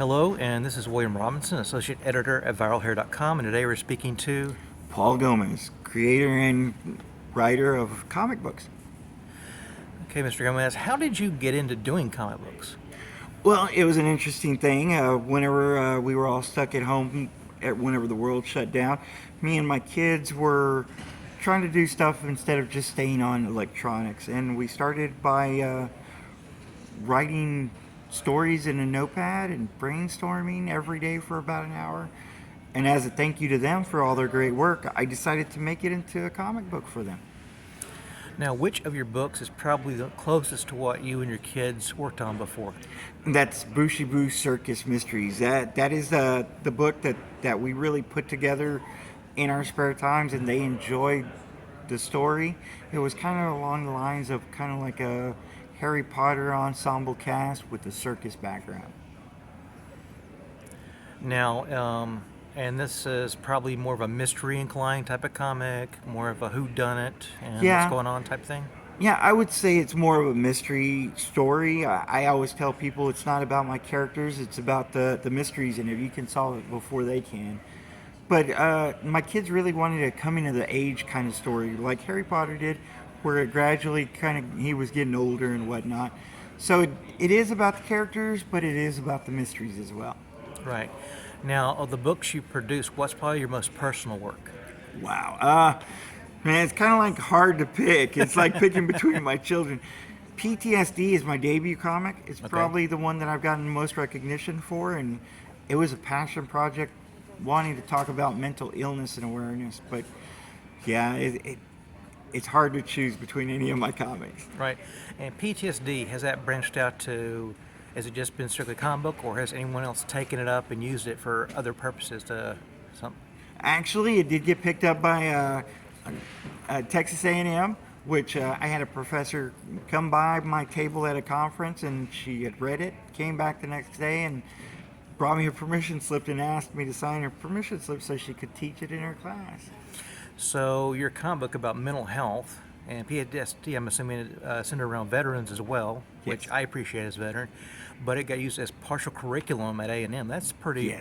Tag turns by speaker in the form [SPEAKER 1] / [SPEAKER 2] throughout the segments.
[SPEAKER 1] Hello, and this is William Robinson, Associate Editor at ViralHair.com, and today we're speaking to...
[SPEAKER 2] Paul Gomez, creator and writer of comic books.
[SPEAKER 1] Okay, Mr. Gomez, how did you get into doing comic books?
[SPEAKER 2] Well, it was an interesting thing. Whenever we were all stuck at home, whenever the world shut down, me and my kids were trying to do stuff instead of just staying on electronics. And we started by writing stories in a notepad and brainstorming every day for about an hour. And as a thank you to them for all their great work, I decided to make it into a comic book for them.
[SPEAKER 1] Now, which of your books is probably the closest to what you and your kids worked on before?
[SPEAKER 2] That's Bushy Boo Circus Mysteries. That is the book that we really put together in our spare times, and they enjoyed the story. It was kind of along the lines of kind of like a Harry Potter ensemble cast with a circus background.
[SPEAKER 1] Now, and this is probably more of a mystery inclined type of comic, more of a whodunit and
[SPEAKER 2] Yeah.
[SPEAKER 1] what's going on type thing?
[SPEAKER 2] Yeah, I would say it's more of a mystery story. I always tell people it's not about my characters, it's about the mysteries, and if you can solve it before they can. But my kids really wanted a coming of the age kind of story, like Harry Potter did, where it gradually he was getting older and whatnot. So it is about the characters, but it is about the mysteries as well.
[SPEAKER 1] Right. Now, of the books you produce, what's probably your most personal work?
[SPEAKER 2] Wow. Man, it's kind of like hard to pick. It's like picking between my children. PTSD is my debut comic. It's probably the one that I've gotten most recognition for, and it was a passion project wanting to talk about mental illness and awareness. But yeah, it's hard to choose between any of my comics.
[SPEAKER 1] Right. And PTSD, has that branched out to, has it just been strictly comic book, or has anyone else taken it up and used it for other purposes to something?
[SPEAKER 2] Actually, it did get picked up by Texas A&M, which I had a professor come by my table at a conference, and she had read it, came back the next day, and brought me a permission slip and asked me to sign her permission slip so she could teach it in her class.
[SPEAKER 1] So your comic book about mental health and PTSD, I'm assuming centered around veterans as well, which I appreciate as a veteran, but it got used as partial curriculum at A&M. That's pretty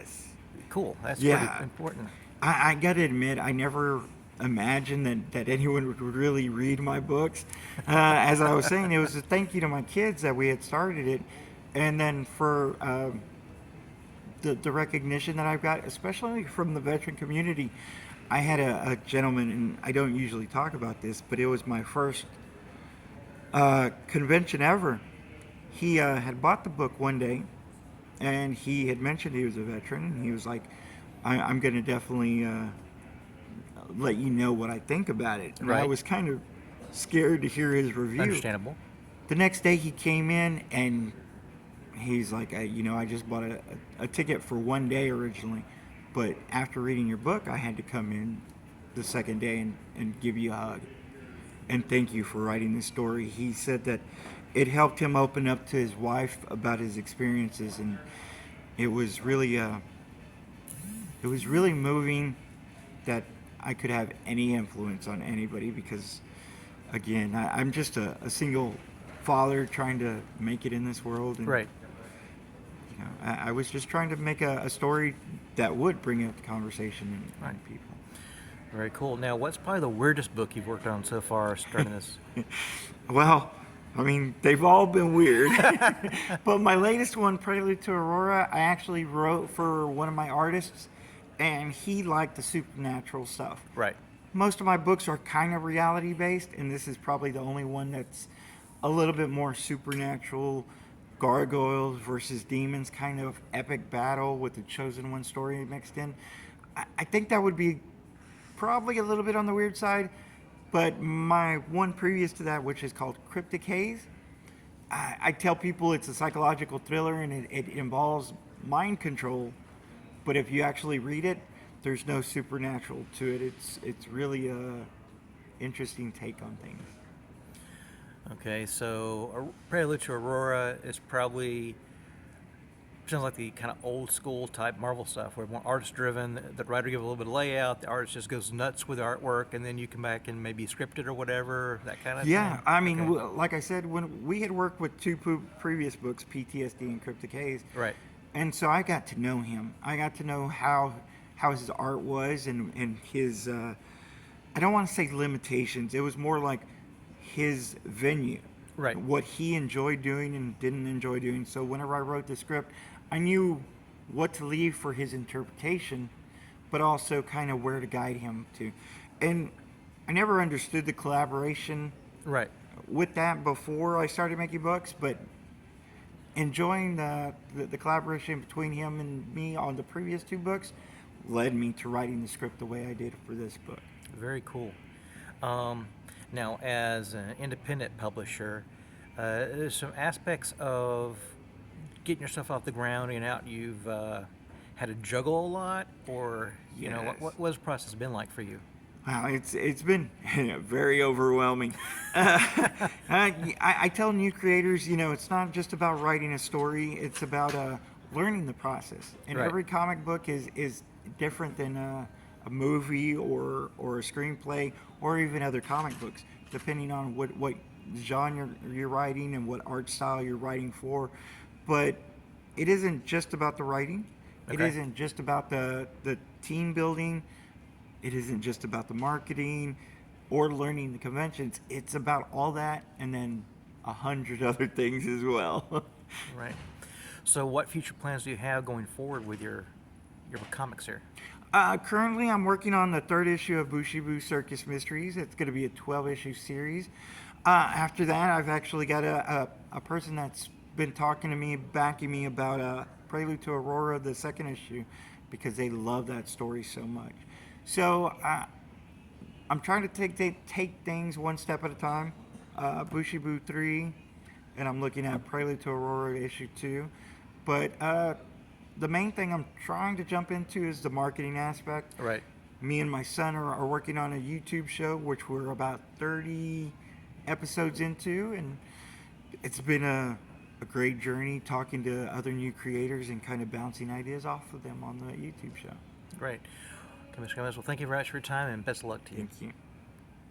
[SPEAKER 1] cool. That's pretty important.
[SPEAKER 2] I got to admit, I never imagined that anyone would really read my books. As I was saying, it was a thank you to my kids that we had started it, and then for the recognition that I've got, especially from the veteran community. I had a gentleman, and I don't usually talk about this, but it was my first convention ever. He had bought the book one day, and he had mentioned he was a veteran, and he was like, I'm going to definitely let you know what I think about it. And I was kind of scared to hear his review.
[SPEAKER 1] Understandable.
[SPEAKER 2] The next day he came in, and he's like, I just bought a ticket for one day originally. But after reading your book, I had to come in the second day and give you a hug. And thank you for writing this story. He said that it helped him open up to his wife about his experiences. And it was really moving that I could have any influence on anybody because, again, I'm just a single father trying to make it in this world. And, I was just trying to make a story that would bring up the conversation in people.
[SPEAKER 1] Very cool. Now, what's probably the weirdest book you've worked on so far starting this?
[SPEAKER 2] Well, I mean, they've all been weird. But my latest one, Prelude to Aurora, I actually wrote for one of my artists, and he liked the supernatural stuff.
[SPEAKER 1] Right.
[SPEAKER 2] Most of my books are kind of reality-based, and this is probably the only one that's a little bit more supernatural, gargoyles versus demons kind of epic battle with the Chosen One story mixed in. I think that would be probably a little bit on the weird side, but my one previous to that, which is called Cryptic Haze, I tell people it's a psychological thriller and it involves mind control, but if you actually read it, there's no supernatural to it. It's really a interesting take on things.
[SPEAKER 1] Okay, so Prelude to Aurora is probably, sounds like the kind of old school type Marvel stuff where more artist driven, the writer gives a little bit of layout, the artist just goes nuts with the artwork, and then you come back and maybe script it or whatever, that kind of thing.
[SPEAKER 2] I mean, like I said, when we had worked with two previous books, PTSD and Cryptic Haze,
[SPEAKER 1] right,
[SPEAKER 2] and so I got to know him. I got to know how his art was, and his I don't want to say limitations. It was more like his venue,
[SPEAKER 1] Right.
[SPEAKER 2] what he enjoyed doing and didn't enjoy doing. So whenever I wrote the script, I knew what to leave for his interpretation, but also kind of where to guide him to. And I never understood the collaboration
[SPEAKER 1] Right.
[SPEAKER 2] with that before I started making books, but enjoying the collaboration between him and me on the previous two books led me to writing the script the way I did for this book.
[SPEAKER 1] Very cool. Um, Now, as an independent publisher, there's some aspects of getting yourself off the ground and out. You've had to juggle a lot, or
[SPEAKER 2] Yes.
[SPEAKER 1] what has the process been like for you?
[SPEAKER 2] Wow, it's been very overwhelming. I tell new creators, it's not just about writing a story; it's about learning the process. And
[SPEAKER 1] Right.
[SPEAKER 2] every comic book is different than a movie or a screenplay or even other comic books, depending on what genre you're writing and what art style you're writing for. But it isn't just about the writing. It
[SPEAKER 1] Okay.
[SPEAKER 2] isn't just about the team building. It isn't just about the marketing or learning the conventions. It's about all that and then 100 other things as well.
[SPEAKER 1] Right. So, what future plans do you have going forward with your comics here?
[SPEAKER 2] Currently, I'm working on the third issue of Bushibu Circus Mysteries. It's going to be a 12-issue series. After that, I've actually got a person that's been talking to me, backing me about Prelude to Aurora, the second issue, because they love that story so much. So I'm trying to take things one step at a time. Bushibu 3, and I'm looking at Prelude to Aurora issue 2. But the main thing I'm trying to jump into is the marketing aspect.
[SPEAKER 1] Right.
[SPEAKER 2] Me and my son are working on a YouTube show, which we're about 30 episodes into, and it's been a great journey talking to other new creators and kind of bouncing ideas off of them on the YouTube show.
[SPEAKER 1] Great. Okay, Mr. Gomez, well, thank you very much for your time and best of luck to you.
[SPEAKER 2] Thank you.